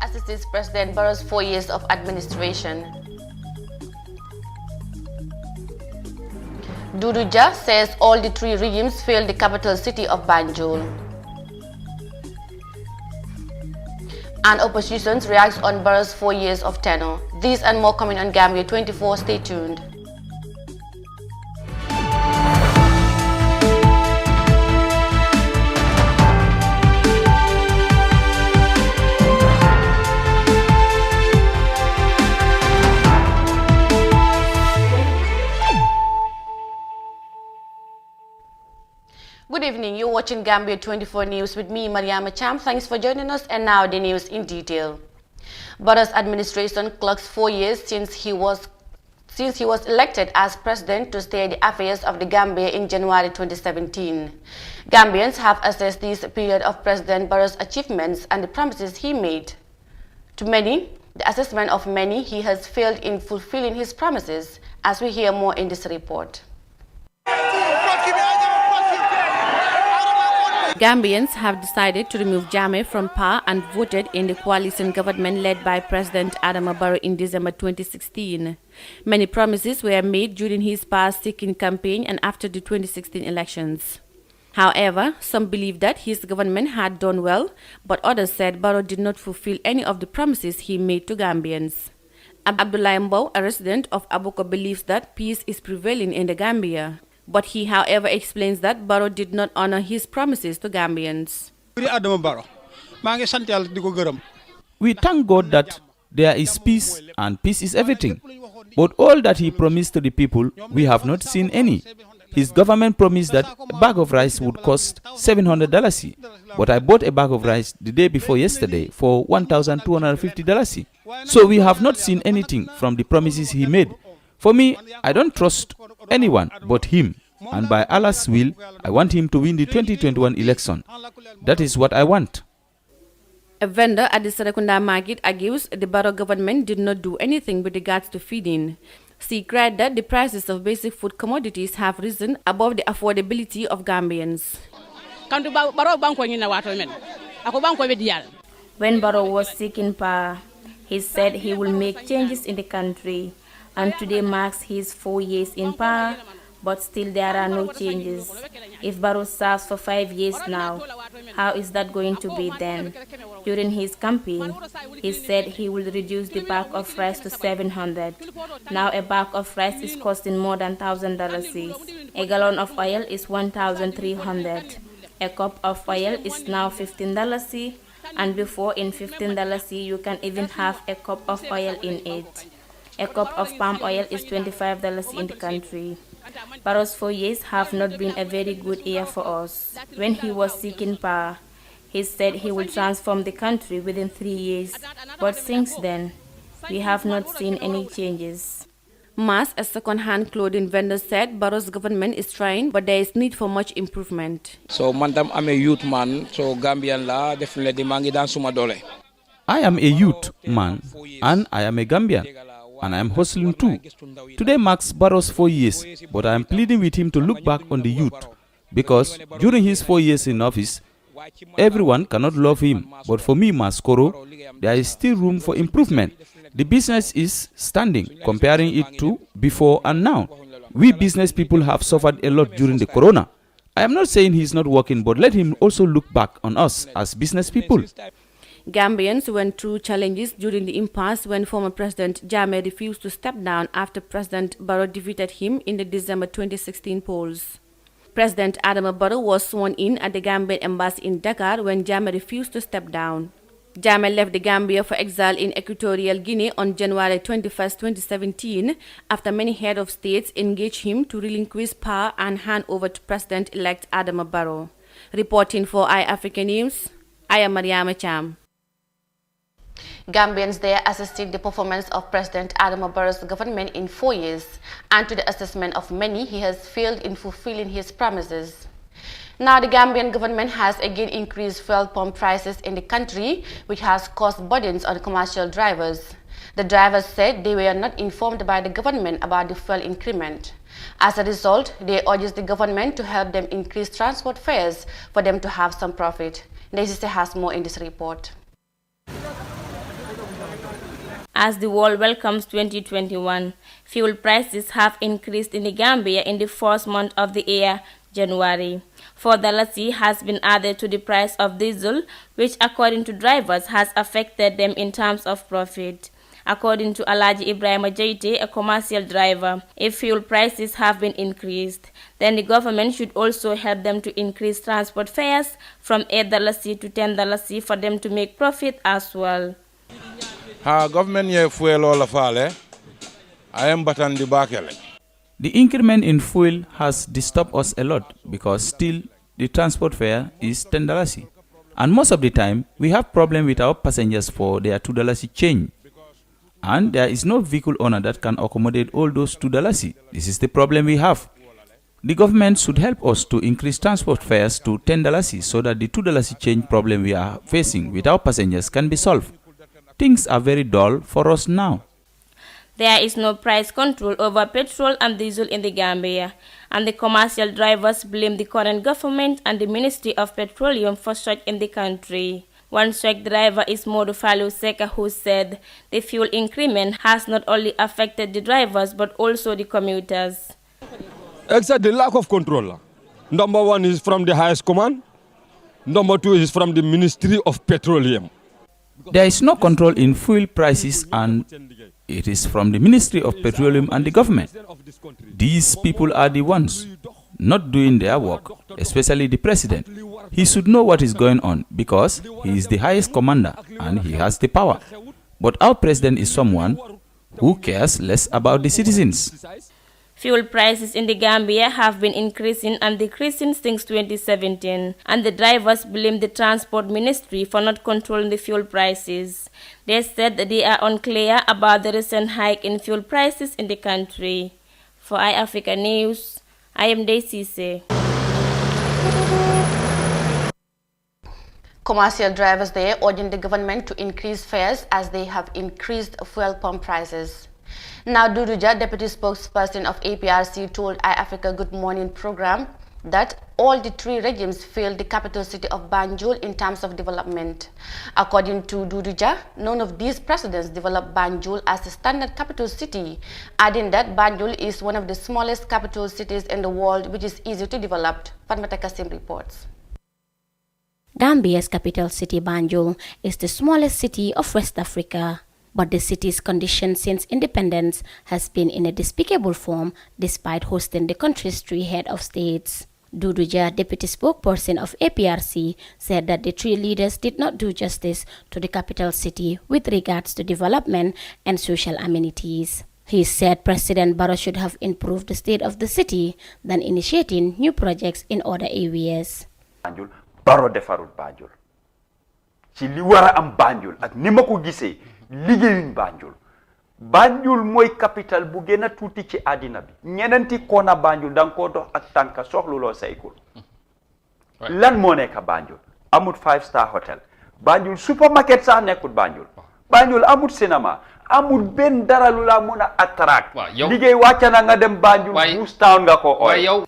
assists President Barrow's 4 years of administration. Duduja says all the three regimes failed the capital city of Banjul. And opposition reacts on Barrow's 4 years of tenure. These and more coming on Gambia24. Stay tuned. Good evening, you're watching Gambia24 News with me, Mariama Cham. Thanks for joining us, and now the news in detail. Barrow's administration clocks 4 years since he was elected as president to steer the affairs of the Gambia in January 2017. Gambians have assessed this period of President Barrow's achievements and the promises he made. To many, the assessment of many, he has failed in fulfilling his promises, as we hear more in this report. Gambians have decided to remove Jammeh from power and voted in the coalition government led by President Adama Barrow in December 2016. Many promises were made during his power-seeking campaign and after the 2016 elections. However, some believe that his government had done well, but others said Barrow did not fulfill any of the promises he made to Gambians. Abdoulaye Mbow, a resident of Abuko, believes that peace is prevailing in the Gambia. But he, however, explains that Barrow did not honor his promises to Gambians. We thank God that there is peace and peace is everything. But all that he promised to the people, we have not seen any. His government promised that a bag of rice would cost $700. But I bought a bag of rice the day before yesterday for $1,250. So we have not seen anything from the promises he made. For me, I don't trust anyone but him, and by Allah's will, I want him to win the 2021 election. That is what I want. A vendor at the Sarakunda market argues the Barrow government did not do anything with regards to feeding. She cried that the prices of basic food commodities have risen above the affordability of Gambians. When Barrow was seeking power, he said he will make changes in the country. And today marks his 4 years in power, but still there are no changes. If Barrow serves for 5 years now, how is that going to be then? During his campaign, he said he will reduce the bag of rice to $700. Now a bag of rice is costing more than $1,000. A gallon of oil is $1,300. A cup of oil is now $15, and before in $15 you can even have a cup of oil in it. A cup of palm oil is $25 in the country. Barrow's 4 years have not been a very good year for us. When he was seeking power, he said he will transform the country within 3 years. But since then, we have not seen any changes. Mas, a second-hand clothing vendor, said Barrow's government is trying, but there is need for much improvement. So, I'm a youth man, so Gambian la definitely mangi dan suma dole. I am a youth man, and I am a Gambian. And I am hustling too. Today marks Barrow's 4 years, but I am pleading with him to look back on the youth, because during his 4 years in office, everyone cannot love him. But for me, Maskoro, there is still room for improvement. The business is standing, comparing it to before and now. We business people have suffered a lot during the corona. I am not saying he is not working, but let him also look back on us as business people. Gambians went through challenges during the impasse when former President Jammeh refused to step down after President Barrow defeated him in the December 2016 polls. President Adama Barrow was sworn in at the Gambian embassy in Dakar when Jammeh refused to step down. Jammeh left the Gambia for exile in Equatorial Guinea on January 21, 2017, after many heads of states engaged him to relinquish power and hand over to President-elect Adama Barrow. Reporting for iAfrica News, I am Mariama Cham. Gambians there assisting the performance of President Adama Barrow's government in 4 years, and to the assessment of many, he has failed in fulfilling his promises. Now, the Gambian government has again increased fuel pump prices in the country, which has caused burdens on commercial drivers. The drivers said they were not informed by the government about the fuel increment. As a result, they urged the government to help them increase transport fares for them to have some profit. Nesiste has more in this report. as the world welcomes 2021. Fuel prices have increased in the Gambia in the first month of the year, January. $4 has been added to the price of diesel, which according to drivers has affected them in terms of profit. According to Alaji Ibrahim Jaite, a commercial driver, if fuel prices have been increased, then the government should also help them to increase transport fares from $8 to $10 for them to make profit as well. Government ye fuel all fale. I am batandi bakele. The increment in fuel has disturbed us a lot because still the transport fare is $10. And most of the time, we have problem with our passengers for their $2 change. And there is no vehicle owner that can accommodate all those $2. This is the problem we have. The government should help us to increase transport fares to $10 so that the $2 change problem we are facing with our passengers can be solved. Things are very dull for us now. There is no price control over petrol and diesel in the Gambia, and the commercial drivers blame the current government and the Ministry of Petroleum for such in the country. One truck driver is Modu Falu Seka, who said the fuel increment has not only affected the drivers but also the commuters. Except the lack of control. Number one is from the highest command. Number two is from the Ministry of Petroleum. There is no control in fuel prices, and it is from the Ministry of Petroleum and the government. These people are the ones not doing their work, especially the president. He should know what is going on because he is the highest commander and he has the power. But our president is someone who cares less about the citizens. Fuel prices in the Gambia have been increasing and decreasing since 2017, and the drivers blame the Transport Ministry for not controlling the fuel prices. They said that they are unclear about the recent hike in fuel prices in the country. For iAfrica News, I am Daisy Say. Commercial drivers there urging the government to increase fares as they have increased fuel pump prices. Now, Duduja, deputy spokesperson of APRC, told iAfrica Good Morning program that all the three regimes failed the capital city of Banjul in terms of development. According to Duduja, none of these presidents developed Banjul as a standard capital city, adding that Banjul is one of the smallest capital cities in the world which is easy to develop. Fatmata Kasim reports. Gambia's capital city Banjul is the smallest city of West Africa. But the city's condition since independence has been in a despicable form despite hosting the country's three head of states. Duduja, deputy spokesperson of APRC, said that the three leaders did not do justice to the capital city with regards to development and social amenities. He said President Barrow should have improved the state of the city than initiating new projects in other areas. Banjul, Barrow defarul Banjul. Ci li wara am Banjul ak ni mako gisee liggéeyuñ Banjul mooy capital bu gën a tuuti ci àddina bi ñenenti koona Banjul danga ko dox ak tànka soxluloo saykul lan moo nekk Banjul amut 5-star hotel Banjul supermarket sax nekkut Banjul amut cinéma amut benn dara lu la mën a attract liggéey wàcca na nga dem Banjul Bush Town nga ko ooy.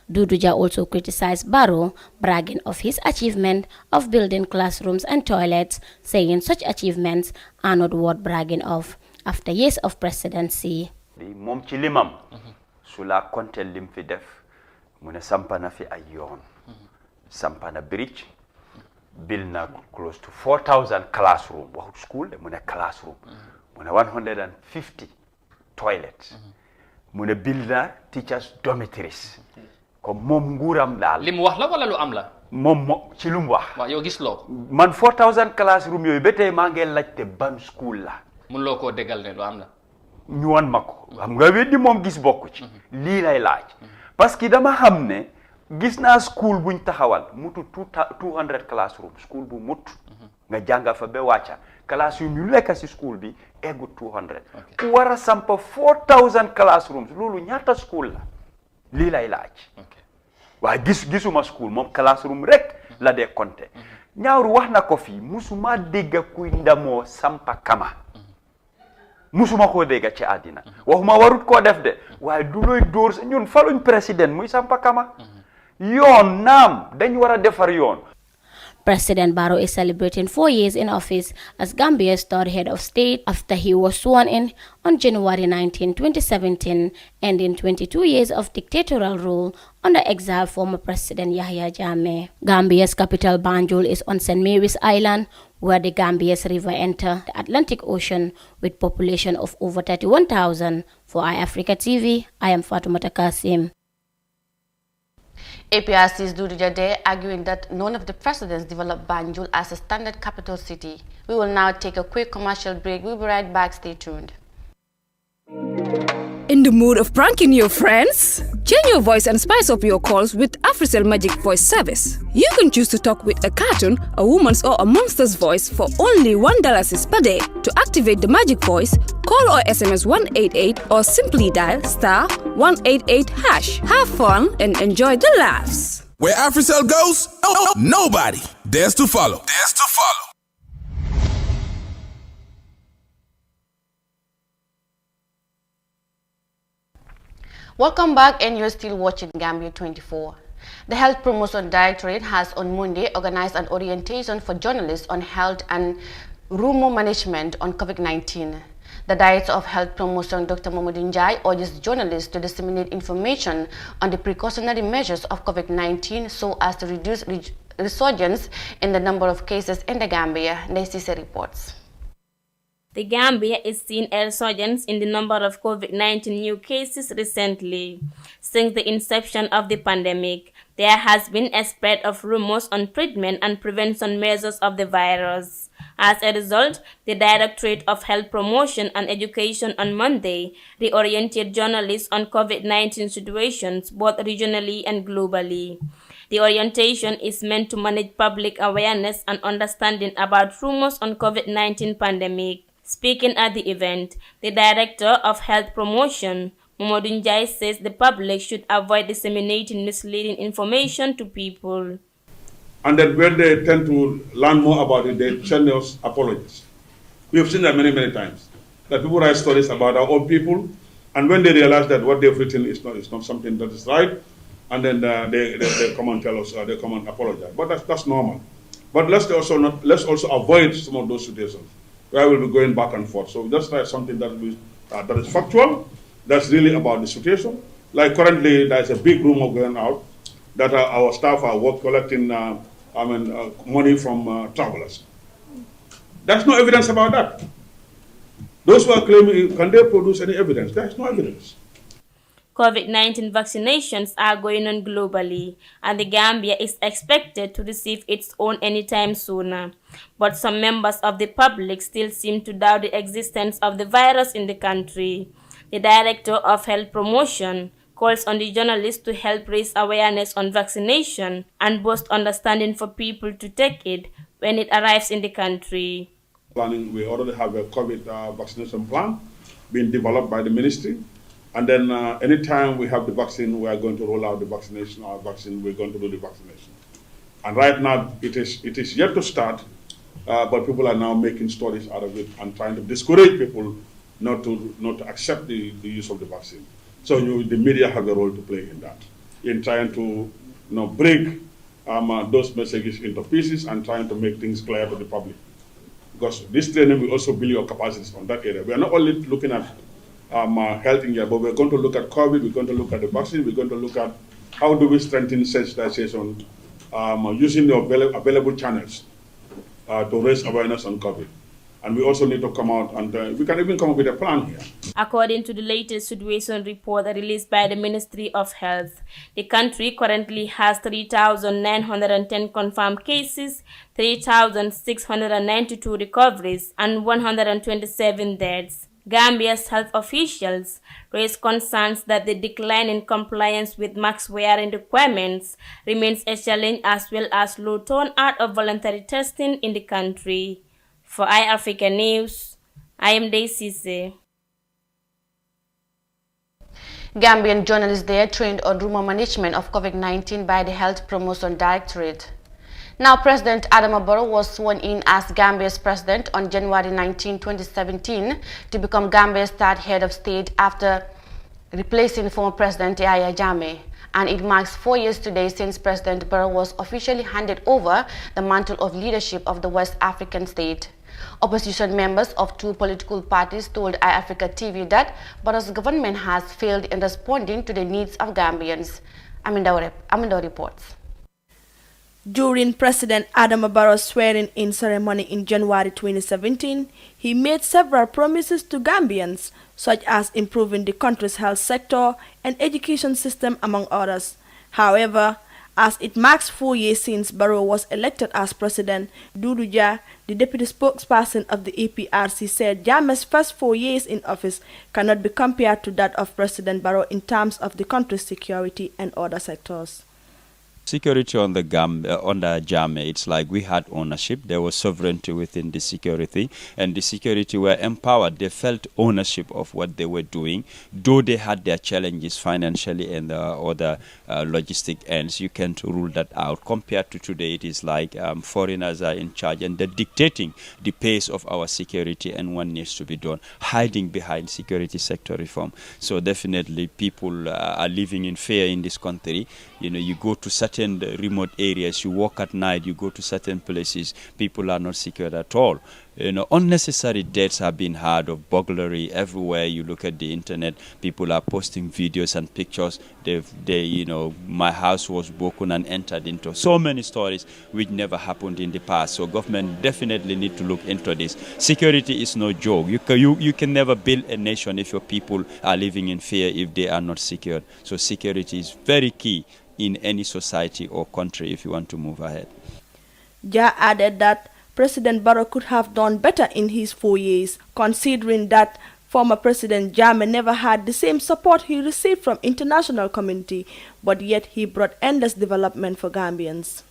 Duduja also criticized Barrow, bragging of his achievement of building classrooms and toilets, saying such achievements are not worth bragging of after years of presidency. Mom ci limam su la kontel lim fi def mu ne sampana fi ay yoon sampana bridge build na close to 4,000 classroom waxut school de mu ne classroom mu ne 150 toilets mu ne build na teachers dormitories comme moom nguuram daal li mu wax la wala lu am la moom ci lu mu wax waaw yow gis loo man 4,000 classroom yooyu ba tey maa ngi laajte ban school la mun loo koo déggal ne lu am la ñu wan ma ko xam nga weddi moom gis bokku ci lii lay laaj parce que dama xam ne gis naa school buñ taxawal mutu 200 classroom school bu mut nga jànga fa ba wàcca classroom yu lekk si school bi eggu 200 ku war a sampa 4,000 classrooms loolu ñaata school la lii lay laaj waaye gisuma school moom classroom rek la dee compter ñaawru wax na ko fii musuma dégg kuy ndamoo sampa kama musuma koo dégg ci àddina waxuma warut koo def de waaye du looy dóor ñun faluñ président muy sampa kama yoon naam dañ war a defar yoon. President Barrow is celebrating 4 years in office as Gambia's third head of state after he was sworn in on January 19, 2017, ending 22 years of dictatorial rule under exiled former President Yahya Jammeh. Gambia's capital Banjul is on St. Mary's Island, where the Gambia's river enters the Atlantic Ocean with population of over 31,000. For iAfrica TV, I am Fatoumata Kasim. APRC's Dudu Jade arguing that none of the presidents developed Banjul as a standard capital city. We will now take a quick commercial break. We'll be right back. Stay tuned. In the mood of pranking your friends? Change your voice and spice up your calls with AfriCell Magic Voice Service. You can choose to talk with a cartoon, a woman's or a monster's voice for only $1 per day. To activate the magic voice, call or SMS 188 or simply dial *188#. Have fun and enjoy the laughs. Where AfriCell goes, nobody dares to follow. Welcome back, and you're still watching Gambia24. The Health Promotion Directorate has on Monday organized an orientation for journalists on health and rumor management on COVID-19. The Director of Health Promotion, Dr. Mamadou Njai, urges journalists to disseminate information on the precautionary measures of COVID-19 so as to reduce resurgence in the number of cases in the Gambia. Nesise reports. The Gambia is seeing a resurgence in the number of COVID-19 new cases recently. Since the inception of the pandemic, there has been a spread of rumors on treatment and prevention measures of the virus. As a result, the Directorate of Health Promotion and Education on Monday reoriented journalists on COVID-19 situations both regionally and globally. The orientation is meant to manage public awareness and understanding about rumors on COVID-19 pandemic. Speaking at the event, the Director of Health Promotion, Mamadou Njai, says the public should avoid disseminating misleading information to people. And then when they tend to learn more about it, they send us apologies. We have seen that many, many times. That people write stories about our own people, and when they realize that what they've written is not something that is right, and then they come and tell us, they come and apologize. But that's normal. But let's also avoid some of those situations where we'll be going back and forth. So just like something that is factual, that's really about the situation. Like currently, there's a big rumor going out that our staff are collecting money from travelers. There's no evidence about that. Those who are claiming, can they produce any evidence? There's no evidence. COVID-19 vaccinations are going on globally, and the Gambia is expected to receive its own anytime sooner. But some members of the public still seem to doubt the existence of the virus in the country. The Director of Health Promotion calls on the journalists to help raise awareness on vaccination and boost understanding for people to take it when it arrives in the country. We already have a COVID vaccination plan being developed by the ministry. And then anytime we have the vaccine, we are going to roll out the vaccination. Our vaccine, we're going to do the vaccination. And right now, it is yet to start, but people are now making stories out of it and trying to discourage people not to accept the use of the vaccine. So the media have a role to play in that, in trying to break those messages into pieces and trying to make things clear to the public. Because this training will also build your capacities on that area. We are not only looking at health in here, but we're going to look at COVID, we're going to look at the vaccine, we're going to look at how do we strengthen sensitization using the available channels to raise awareness on COVID. And we also need to come out and we can even come up with a plan here. According to the latest situation report released by the Ministry of Health, the country currently has 3,910 confirmed cases, 3,692 recoveries, and 127 deaths. Gambia's health officials raised concerns that the decline in compliance with mask wearing requirements remains a challenge, as well as low turnout of voluntary testing in the country. For iAfrica News, I am Daisy. Gambian journalists there trained on rumor management of COVID-19 by the Health Promotion Directorate. Now, President Adama Barrow was sworn in as Gambia's president on January 19, 2017 to become Gambia's third head of state after replacing former President Yahya Jammeh. and it marks 4 years today since President Barrow was officially handed over the mantle of leadership of the West African state. Opposition members of 2 political parties told iAfrica TV that Barrow's government has failed in responding to the needs of Gambians. Amindo reports. During President Adama Barrow's swearing-in ceremony in January 2017, he made several promises to Gambians, such as improving the country's health sector and education system, among others. However, as it marks 4 years since Barrow was elected as president, Doudou Dia, the deputy spokesperson of the APRC, said Jammeh's first 4 years in office cannot be compared to that of President Barrow in terms of the country's security and other sectors. Security on the Jammeh, it's like we had ownership. There was sovereignty within the security, and the security were empowered. They felt ownership of what they were doing, though they had their challenges financially and other logistic ends. You can't rule that out. Compared to today, it is like foreigners are in charge and they're dictating the pace of our security and what needs to be done, hiding behind security sector reform. So definitely people are living in fear in this country. You know, you go to certain remote areas, you walk at night, you go to certain places, people are not secure at all. You know, unnecessary deaths have been heard of burglary everywhere. You look at the internet, people are posting videos and pictures. You know, my house was broken and entered into. So many stories which never happened in the past. So government definitely need to look into this. Security is no joke. You can never build a nation if your people are living in fear, if they are not secure. So security is very key in any society or country if you want to move ahead. Ja added that President Barrow could have done better in his 4 years, considering that former President Jammeh never had the same support he received from international community, but yet he brought endless development for Gambians.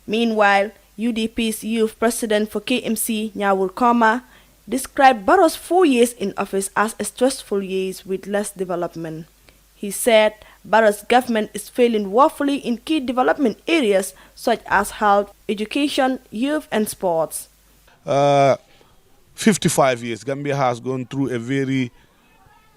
Meanwhile, UDP's youth president for KMC, Nyawul Koma, described Barrow's 4 years in office as a stressful years with less development. He said Barrow's government is failing woefully in key development areas such as health, education, youth, and sports. 55 years, Gambia has gone through a very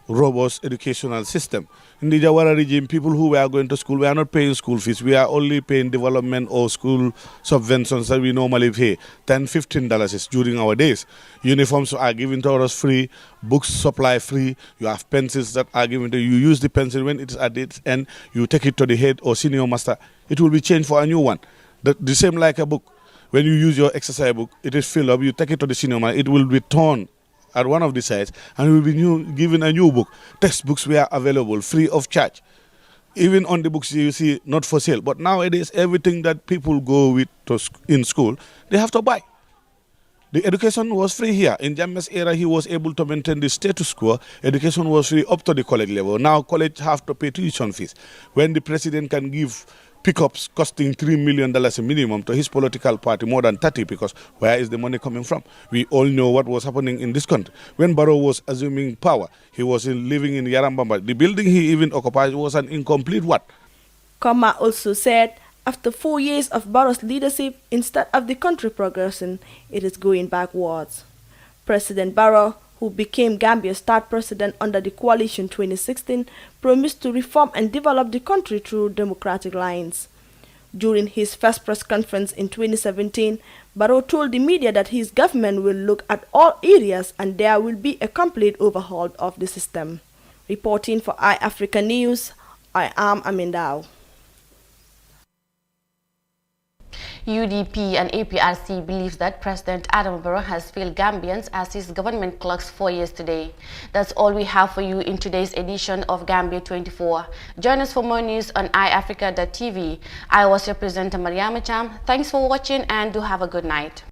robust educational system. In the Jawara regime, people who were going to school, we are not paying school fees. We are only paying development or school subventions that we normally pay, $10, $15 during our days. Uniforms are given to us free, books supply free. You have pencils that are given to you. You use the pencil when it is at its end, you take it to the head or senior master. It will be changed for a new one. The same like a book. When you use your exercise book, it is filled up, you take it to the senior master, it will be torn at one of the sides, and you will be given a new book. Textbooks were available free of charge. Even on the books you see not for sale. But nowadays, everything that people go with in school, they have to buy. The education was free here. In Jammeh's era, he was able to maintain the status quo. Education was free up to the college level. Now college have to pay tuition fees. When the president can give pickups costing $3 million a minimum to his political party, more than 30, because where is the money coming from? We all know what was happening in this country. When Barrow was assuming power, he was living in Yarambamba. The building he even occupied was an incomplete one. Koma also said, after 4 years of Barrow's leadership, instead of the country progressing, it is going backwards. President Barrow, who became Gambia's third president under the coalition 2016, promised to reform and develop the country through democratic lines. During his first press conference in 2017, Barrow told the media that his government will look at all areas and there will be a complete overhaul of the system. Reporting for iAfrica News, I am Amindao. UDP and APRC believes that President Adama Barrow has failed Gambians as his government clocks 4 years today. That's all we have for you in today's edition of Gambia24. Join us for more news on iAfrica.tv. I was your presenter, Mariama Cham. Thanks for watching and do have a good night.